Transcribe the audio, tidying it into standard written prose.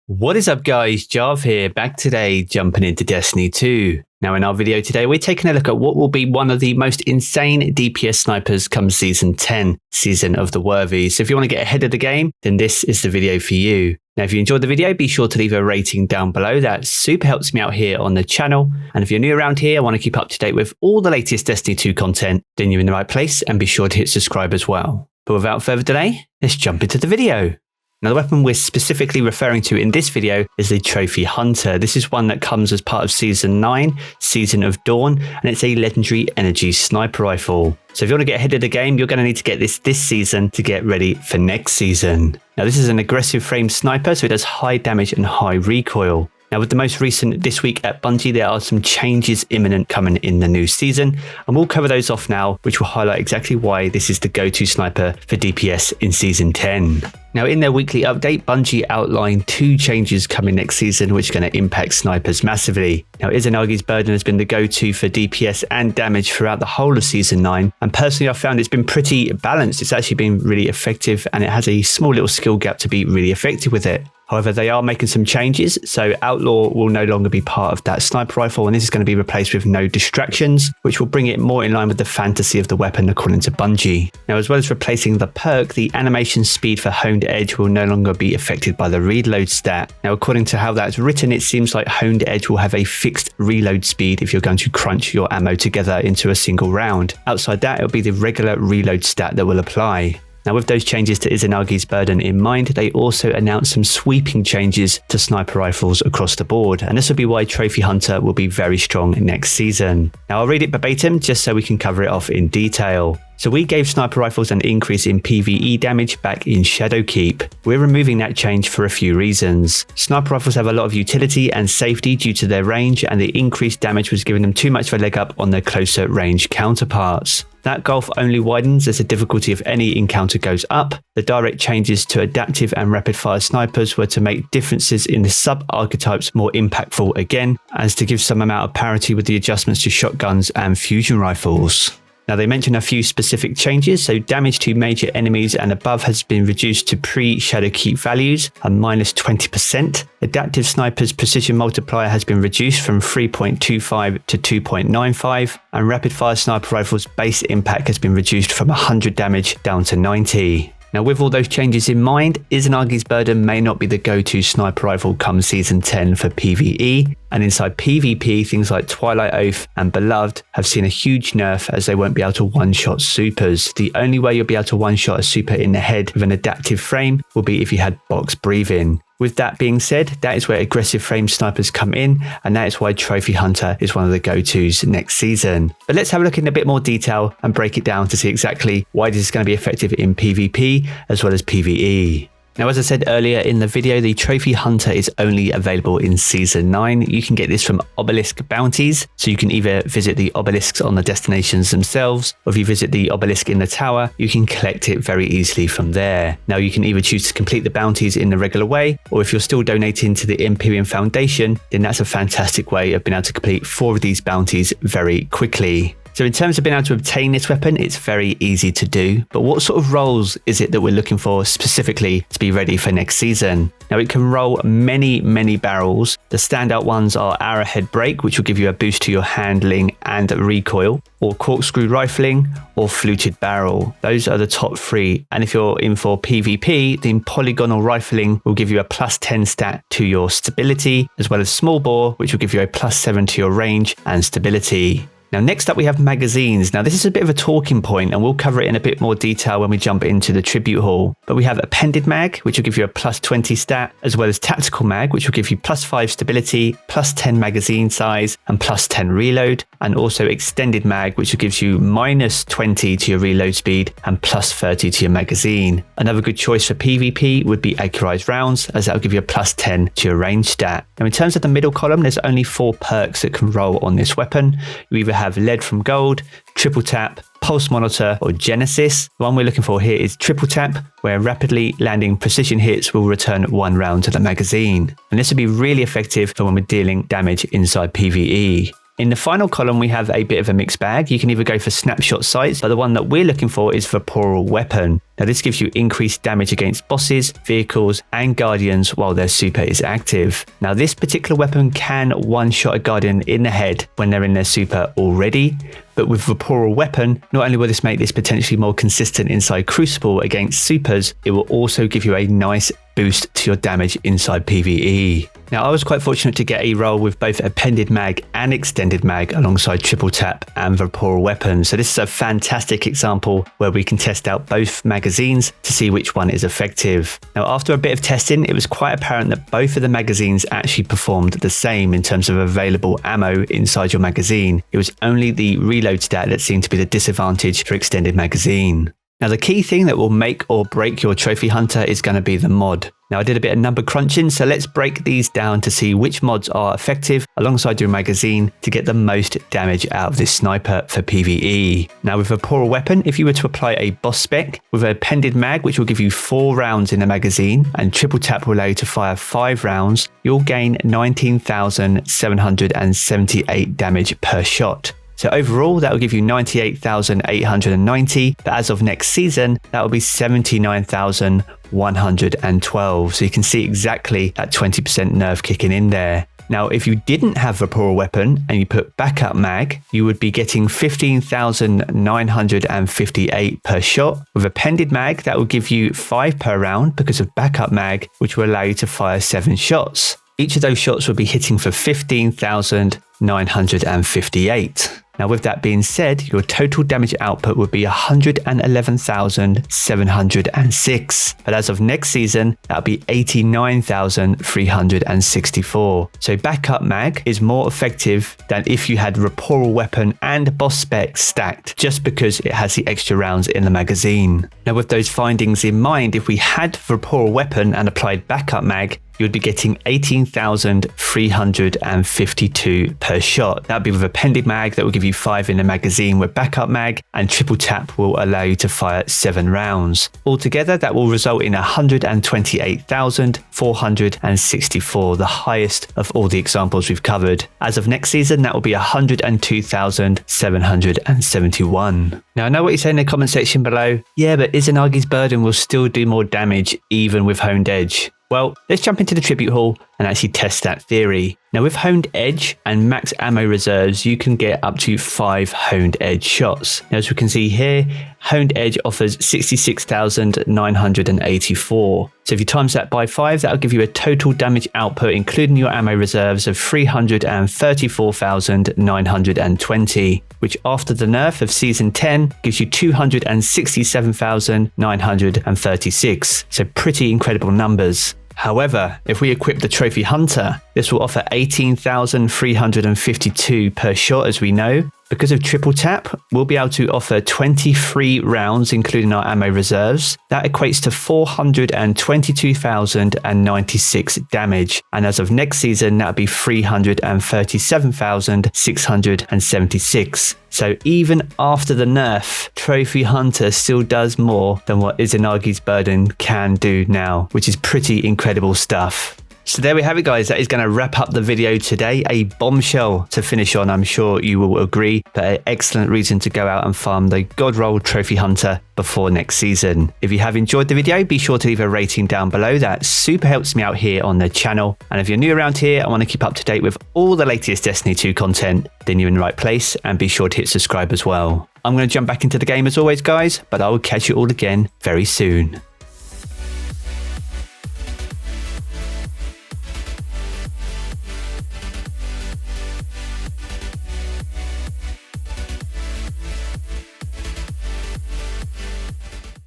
What is up guys, Jarv here, back today jumping into Destiny 2. Now in our video today, we're taking a look at what will be one of the most insane DPS snipers come Season 10, Season of the Worthy. So if you want to get ahead of the game, then this is the video for you. Now if you enjoyed the video, be sure to leave a rating down below. That super helps me out here on the channel. And if you're new around here, I want to keep up to date with all the latest Destiny 2 content, then you're in the right place, and be sure to hit subscribe as well. But without further delay, let's jump into the video. Now the weapon we're specifically referring to in this video is the Trophy Hunter. This is one that comes as part of Season 9, Season of Dawn, and it's a legendary energy sniper rifle. So if you want to get ahead of the game, you're going to need to get this season to get ready for next season. Now this is an aggressive framed sniper, so it does high damage and high recoil. Now with the most recent This Week at Bungie, there are some changes imminent coming in the new season, and we'll cover those off now, which will highlight exactly why this is the go-to sniper for DPS in Season 10. Now in their weekly update, Bungie outlined 2 changes coming next season which are going to impact snipers massively. Now Izanagi's Burden has been the go-to for DPS and damage throughout the whole of Season 9, and personally I found it's been pretty balanced. It's actually been really effective, and it has a small little skill gap to be really effective with it. However, they are making some changes, so Outlaw will no longer be part of that sniper rifle, and this is going to be replaced with No Distractions, which will bring it more in line with the fantasy of the weapon according to Bungie. Now, as well as replacing the perk, the animation speed for Honed Edge will no longer be affected by the reload stat. Now, according to how that's written, it seems like Honed Edge will have a fixed reload speed if you're going to crunch your ammo together into a single round. Outside that, it'll be the regular reload stat that will apply. Now with those changes to Izanagi's Burden in mind, they also announced some sweeping changes to sniper rifles across the board, and this will be why Trophy Hunter will be very strong next season. Now I'll read it verbatim just so we can cover it off in detail. So we gave sniper rifles an increase in PvE damage back in Shadowkeep. We're removing that change for a few reasons. Sniper rifles have a lot of utility and safety due to their range, and the increased damage was giving them too much of a leg up on their closer range counterparts. That gulf only widens as the difficulty of any encounter goes up. The direct changes to adaptive and rapid fire snipers were to make differences in the sub-archetypes more impactful again, as to give some amount of parity with the adjustments to shotguns and fusion rifles. Now they mention a few specific changes, so damage to major enemies and above has been reduced to pre-Shadowkeep values, a -20%. Adaptive Sniper's precision multiplier has been reduced from 3.25 to 2.95, and rapid fire sniper rifles base impact has been reduced from 100 damage down to 90. Now with all those changes in mind, Izanagi's Burden may not be the go-to sniper rifle come Season 10 for PvE, and inside PvP things like Twilight Oath and Beloved have seen a huge nerf as they won't be able to one-shot supers. The only way you'll be able to one-shot a super in the head with an adaptive frame will be if you had box breathing. With that being said, that is where aggressive frame snipers come in, and that is why Trophy Hunter is one of the go-tos next season. But let's have a look in a bit more detail and break it down to see exactly why this is going to be effective in PvP as well as PvE. Now, as I said earlier in the video, the Trophy Hunter is only available in Season 9. You can get this from Obelisk Bounties, so you can either visit the obelisks on the destinations themselves, or if you visit the obelisk in the tower, you can collect it very easily from there. Now, you can either choose to complete the bounties in the regular way, or if you're still donating to the Empyrean Foundation, then that's a fantastic way of being able to complete 4 of these bounties very quickly. So in terms of being able to obtain this weapon, it's very easy to do. But what sort of rolls is it that we're looking for specifically to be ready for next season? Now it can roll many barrels. The standout ones are Arrowhead Break, which will give you a boost to your handling and recoil, or Corkscrew Rifling, or Fluted Barrel. Those are the top 3. And if you're in for PvP, then Polygonal Rifling will give you a +10 stat to your stability, as well as Small Bore, which will give you a +7 to your range and stability. Now next up we have magazines. Now this is a bit of a talking point, and we'll cover it in a bit more detail when we jump into the tribute hall. But we have Appended Mag, which will give you a +20 stat, as well as Tactical Mag, which will give you +5 stability, +10 magazine size, and +10 reload. And also Extended Mag, which gives you -20 to your reload speed and +30 to your magazine. Another good choice for PvP would be Accurized Rounds, as that will give you a +10 to your range stat. Now in terms of the middle column, there's only 4 perks that can roll on this weapon. You either have Lead from Gold, Triple Tap, Pulse Monitor, or Genesis. The one we're looking for here is Triple Tap, where rapidly landing precision hits will return 1 round to the magazine. And this will be really effective for when we're dealing damage inside PvE. In the final column, we have a bit of a mixed bag. You can either go for snapshot sights, but the one that we're looking for is Vaporal Weapon. Now this gives you increased damage against bosses, vehicles and guardians while their super is active. Now this particular weapon can one-shot a guardian in the head when they're in their super already, but with Vaporal Weapon, not only will this make this potentially more consistent inside Crucible against supers, it will also give you a nice boost to your damage inside PvE. Now I was quite fortunate to get a roll with both Appended Mag and Extended Mag alongside Triple Tap and Vaporal Weapon, so this is a fantastic example where we can test out both magazines to see which one is effective. Now after a bit of testing, it was quite apparent that both of the magazines actually performed the same in terms of available ammo inside your magazine. It was only the reload stat that seemed to be the disadvantage for Extended Magazine. Now the key thing that will make or break your trophy hunter is going to be the mod. Now I did a bit of number crunching, so let's break these down to see which mods are effective alongside your magazine to get the most damage out of this sniper for PvE. Now with a Vaporal Weapon, if you were to apply a boss spec with an Appended Mag, which will give you 4 rounds in the magazine, and Triple Tap will allow you to fire 5 rounds, you'll gain 19,778 damage per shot. So overall, that will give you 98,890, but as of next season, that will be 79,112. So you can see exactly that 20% nerf kicking in there. Now, if you didn't have Vaporal Weapon and you put Backup Mag, you would be getting 15,958 per shot. With Appended Mag, that will give you 5 per round because of Backup Mag, which will allow you to fire 7 shots. Each of those shots would be hitting for 15,958. Now with that being said, your total damage output would be 111,706. But as of next season, that'll be 89,364. So Backup Mag is more effective than if you had Vaporal Weapon and boss spec stacked, just because it has the extra rounds in the magazine. Now with those findings in mind, if we had Vaporal Weapon and applied Backup Mag, you would be getting 18,352 per shot. That would be with Appended Mag, that will give you 5 in the magazine with Backup Mag, and Triple Tap will allow you to fire 7 rounds. Altogether, that will result in 128,464, the highest of all the examples we've covered. As of next season, that will be 102,771. Now, I know what you say in the comment section below. Yeah, but Izanagi's Burden will still do more damage even with Honed Edge. Well, let's jump into the Tribute Hall and actually test that theory. Now with Honed Edge and max ammo reserves, you can get up to 5 Honed Edge shots. Now as we can see here, Honed Edge offers 66,984. So if you times that by 5, that'll give you a total damage output, including your ammo reserves, of 334,920, which after the nerf of Season 10 gives you 267,936. So pretty incredible numbers. However, if we equip the Trophy Hunter, this will offer 18,352 per shot, as we know. Because of Triple Tap, we'll be able to offer 23 rounds, including our ammo reserves. That equates to 422,096 damage. And as of next season, that'll be 337,676. So even after the nerf, Trophy Hunter still does more than what Izanagi's Burden can do now, which is pretty incredible stuff. So there we have it, guys. That is going to wrap up the video today. A bombshell to finish on, I'm sure you will agree, but an excellent reason to go out and farm the God Roll Trophy Hunter before next season. If you have enjoyed the video, be sure to leave a rating down below. That super helps me out here on the channel. And if you're new around here and want to keep up to date with all the latest Destiny 2 content, then you're in the right place, and be sure to hit subscribe as well. I'm going to jump back into the game as always, guys, but I will catch you all again very soon.